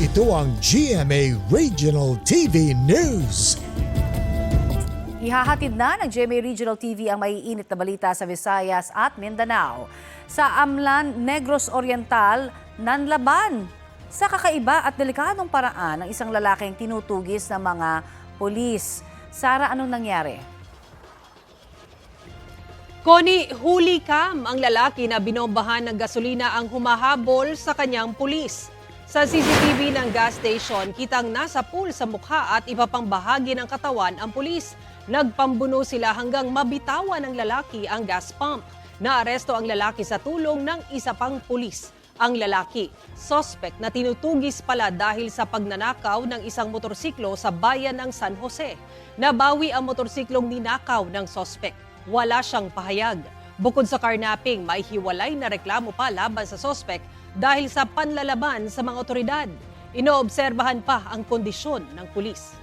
Ito ang GMA Regional TV News. Ihahatid na ng GMA Regional TV ang maiinit na balita sa Visayas at Mindanao. Sa Amlan, Negros Oriental, nanlaban sa kakaiba at delikadong paraan ng isang lalaking tinutugis ng mga pulis. Sara, anong nangyari? Connie, huli kam ang lalaki na binombahan ng gasolina ang humahabol sa kanyang pulis. Sa CCTV ng gas station, kitang nasa pool sa mukha at iba pang bahagi ng katawan ang pulis. Nagpambuno sila hanggang mabitawan ng lalaki ang gas pump. Naaresto ang lalaki sa tulong ng isa pang pulis. Ang lalaki, suspect na tinutugis pala dahil sa pagnanakaw ng isang motorsiklo sa bayan ng San Jose. Nabawi ang motorsiklong ninakaw ng suspect. Wala siyang pahayag. Bukod sa carnapping, may hiwalay na reklamo pa laban sa suspect dahil sa panlalaban sa mga otoridad. Inoobserbahan pa ang kondisyon ng pulis.